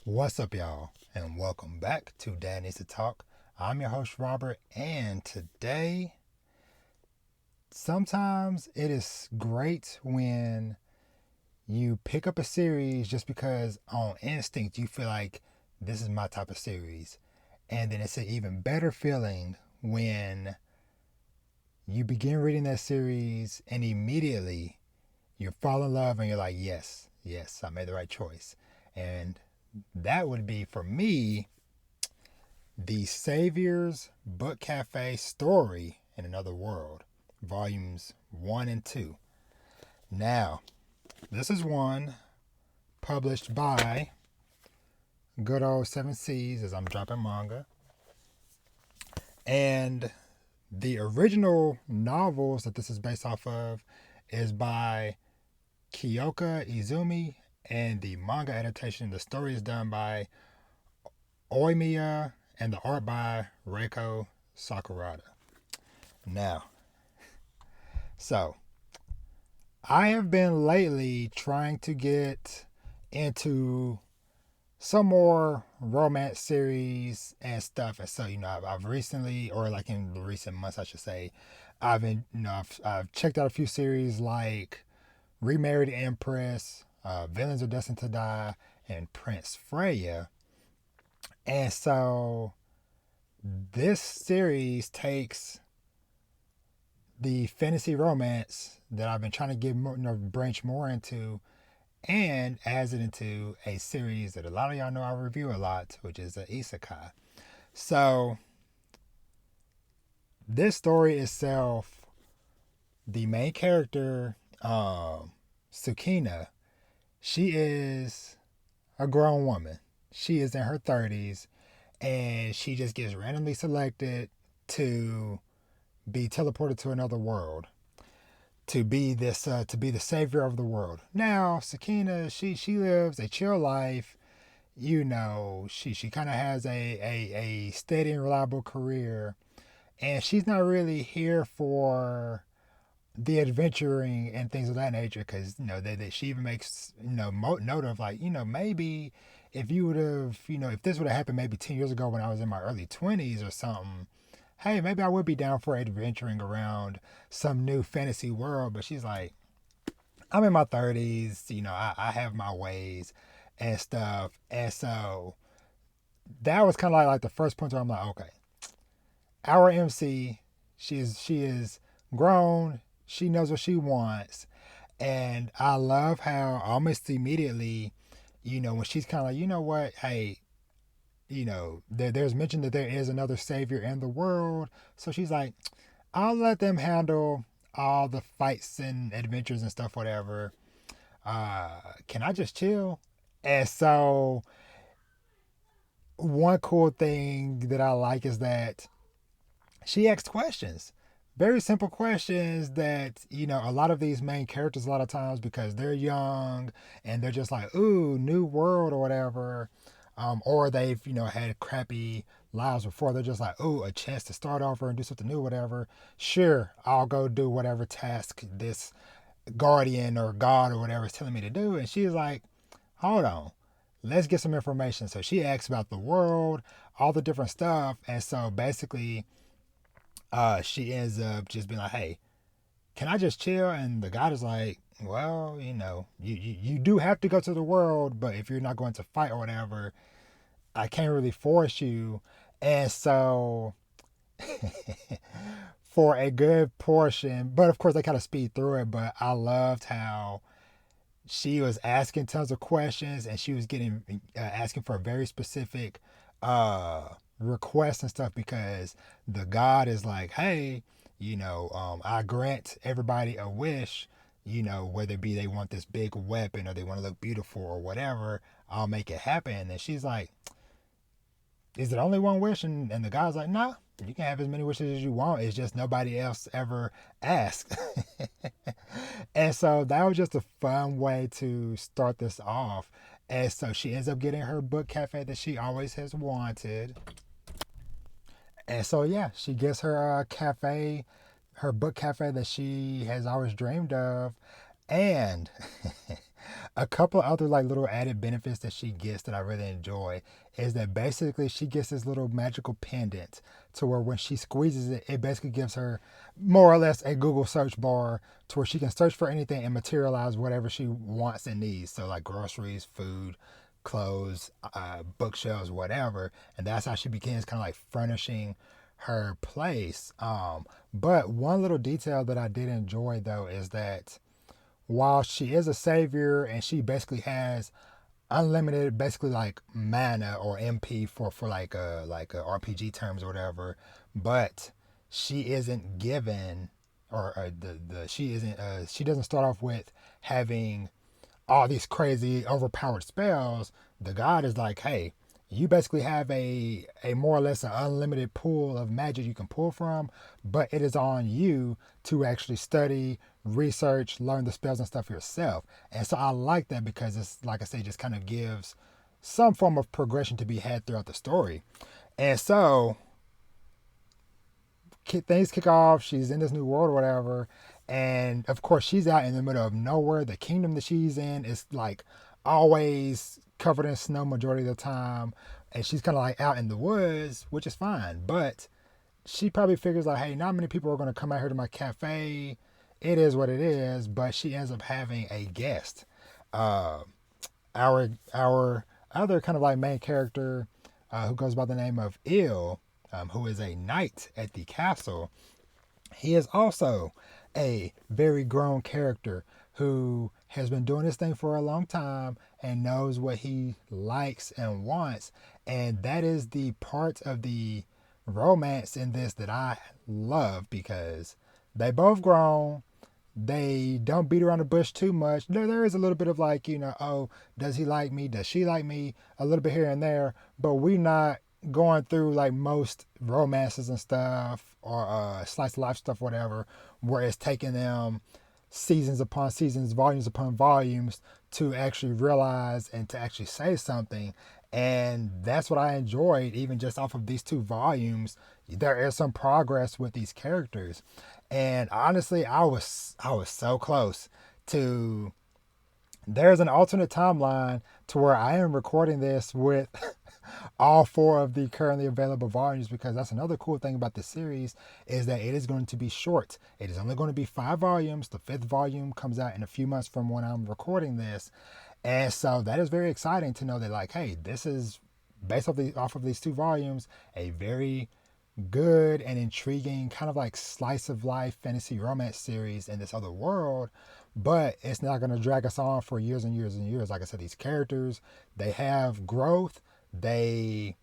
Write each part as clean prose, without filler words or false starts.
What's up, y'all? And welcome back to Dad Needs to Talk. I'm your host, Robert, and today, sometimes it is great when you pick up a series just because on instinct you feel like this is my type of series. And then it's an even better feeling when you begin reading that series and immediately you fall in love and you're like, yes, I made the right choice. And that would be for me The Savior's Book Cafe Story in Another World, volumes 1 and 2. Now, this is one published by good old Seven Seas, as I'm dropping manga. And the original novels that this is based off of is by Kyouka Izumi, and the manga adaptation, the story is done by Oumiya, and the art by Reiko Sakurada. Now, so I have been lately trying to get into some more romance series and stuff, and so I've recently, or like in the recent months, I should say, I've been I've checked out a few series like Remarried Empress, Villains Are Destined to Die, and Prince Freya, and so this series takes the fantasy romance that I've been trying to get more, branch more into, and adds it into a series that a lot of y'all know I review a lot, which is the isekai. So this story itself, the main character, Tsukina, she is a grown woman. She is in her 30s, and she just gets randomly selected to be teleported to another world to be the savior of the world. Now, Sakina, she lives a chill life. She kind of has a steady and reliable career, and she's not really here for the adventuring and things of that nature, because that she even makes note of, like, maybe if you would have, if this would have happened maybe 10 years ago when I was in my early 20s or something, hey, maybe I would be down for adventuring around some new fantasy world. But she's like, I'm in my 30s, I have my ways and stuff. And so that was kind of like the first point where I'm like, okay, our MC, she is grown, she knows what she wants. And I love how almost immediately, when she's kind of like, what, hey, there's mention that there is another savior in the world. So she's like, I'll let them handle all the fights and adventures and stuff, whatever. Can I just chill? And so one cool thing that I like is that she asks questions. Very simple questions that, a lot of these main characters, a lot of times, because they're young and they're just like, ooh, new world or whatever, or they've, had crappy lives before. They're just like, ooh, a chance to start over and do something new, whatever. Sure, I'll go do whatever task this guardian or god or whatever is telling me to do. And she's like, hold on, let's get some information. So she asks about the world, all the different stuff. And so basically, she ends up just being like, hey, can I just chill? And the guy is like, well, you do have to go to the world, but if you're not going to fight or whatever, I can't really force you. And so for a good portion, but of course they kind of speed through it, but I loved how she was asking tons of questions, and she was getting asking for a very specific requests and stuff, because the god is like, hey, I grant everybody a wish, whether it be they want this big weapon or they want to look beautiful or whatever, I'll make it happen. And she's like, is it only one wish? And the guy's like, nah, you can have as many wishes as you want. It's just nobody else ever asked. And so that was just a fun way to start this off. And so she ends up getting her book cafe that she always has wanted. And so, yeah, she gets her cafe, her book cafe that she has always dreamed of. And A couple other like little added benefits that she gets that I really enjoy is that basically she gets this little magical pendant to where when she squeezes it, it basically gives her more or less a Google search bar to where she can search for anything and materialize whatever she wants and needs. So like groceries, food, clothes, bookshelves, whatever. And that's how she begins kind of like furnishing her place. But one little detail that I did enjoy though is that while she is a savior and she basically has unlimited basically like mana or MP for like a RPG terms or whatever, but she isn't given or the she isn't she doesn't start off with having all these crazy overpowered spells. The god is like, hey, you basically have a more or less an unlimited pool of magic you can pull from, but it is on you to actually study, research, learn the spells and stuff yourself. And so I like that because it's like I say, just kind of gives some form of progression to be had throughout the story. And so things kick off. She's in this new world or whatever, and of course she's out in the middle of nowhere. The kingdom that she's in is like always covered in snow majority of the time, and she's kind of like out in the woods, which is fine. But she probably figures like, hey, not many people are going to come out here to my cafe. It is what it is. But she ends up having a guest. Uh, our other kind of like main character, who goes by the name of Ill, who is a knight at the castle. He is also a very grown character who has been doing this thing for a long time and knows what he likes and wants. And that is the part of the romance in this that I love because they both grown. They don't beat around the bush too much. There is a little bit of like, oh, does he like me? Does she like me? A little bit here and there, but we not going through like most romances and stuff or slice of life stuff, whatever, where it's taking them seasons upon seasons, volumes upon volumes to actually realize and to actually say something. And that's what I enjoyed, even just off of these two volumes. There is some progress with these characters. And honestly, I was so close to there's an alternate timeline to where I am recording this with all four of the currently available volumes because that's another cool thing about this series is that it is going to be short. It is only going to be 5 volumes. The fifth volume comes out in a few months from when I'm recording this. And so that is very exciting to know that like, hey, this is based off of these 2 volumes, a very good and intriguing kind of like slice of life fantasy romance series in this other world, but it's not going to drag us on for years and years and years. Like I said, these characters, they have growth, they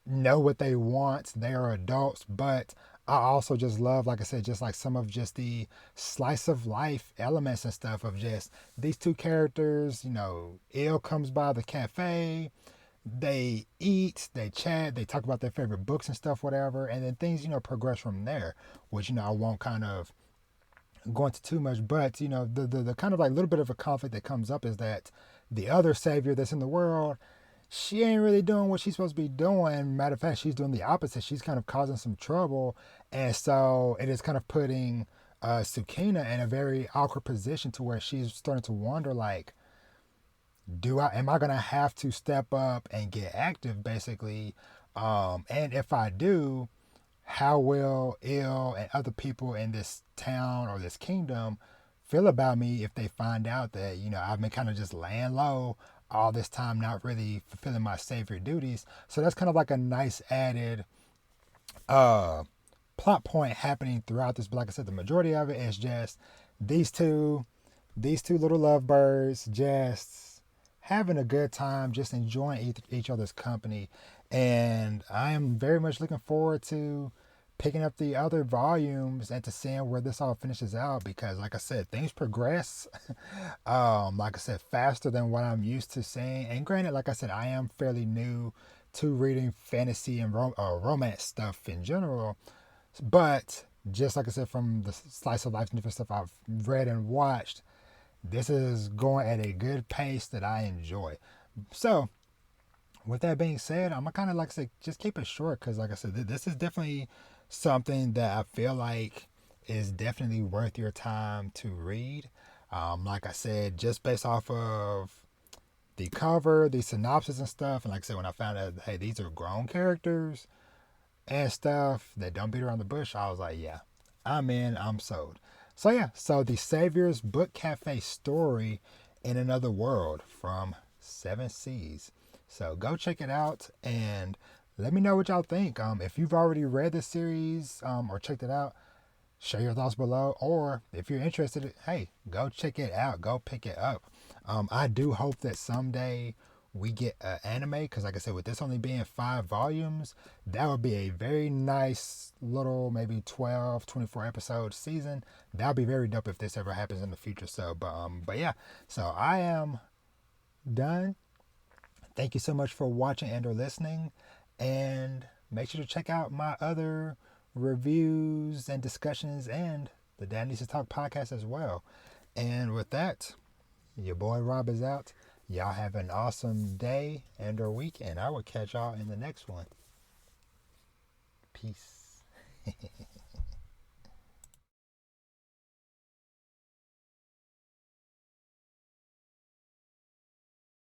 know what they want, they are adults, but I also just love, like I said, just like some of just the slice of life elements and stuff of just these two characters. Il comes by the cafe, they eat, they chat, they talk about their favorite books and stuff, whatever, and then things, progress from there, which, I won't kind of go into too much, but, the kind of like little bit of a conflict that comes up is that the other savior that's in the world, she ain't really doing what she's supposed to be doing. Matter of fact, she's doing the opposite. She's kind of causing some trouble, and so it is kind of putting Tsukina in a very awkward position to where she's starting to wonder, like, am I gonna have to step up and get active basically, and if I do, how will Il and other people in this town or this kingdom feel about me if they find out that I've been kind of just laying low all this time, not really fulfilling my savior duties. So that's kind of like a nice added uh plot point happening throughout this. But like I said, the majority of it is just these two these two little lovebirds just having a good time, just enjoying each other's company. And I am very much looking forward to picking up the other volumes and to seeing where this all finishes out because, like I said, things progress, like I said, faster than what I'm used to seeing. And granted, like I said, I am fairly new to reading fantasy and romance stuff in general. But just like I said, from the slice of life and different stuff I've read and watched, this is going at a good pace that I enjoy. So, with that being said, I'm gonna kind of like say just keep it short because, like I said, this is definitely something that I feel like is definitely worth your time to read. Like I said, just based off of the cover, the synopsis and stuff, and like I said, when I found out, hey, these are grown characters and stuff that don't beat around the bush, I was like, yeah, I'm in, I'm sold. So yeah, so the Savior's Book Cafe story in another world from Seven Seas. So go check it out and let me know what y'all think. If you've already read the series or checked it out, share your thoughts below. Or if you're interested, hey, go check it out. Go pick it up. I do hope that someday we get an anime because, like I said, with this only being 5 volumes, that would be a very nice little maybe 12, 24 episode season. That would be very dope if this ever happens in the future. So, but yeah, so I am done. Thank you so much for watching and or listening, and make sure to check out my other reviews and discussions and the Dad Needs to Talk podcast as well. And with that, your boy Rob is out. Y'all have an awesome day and or week, and I will catch y'all in the next one. Peace.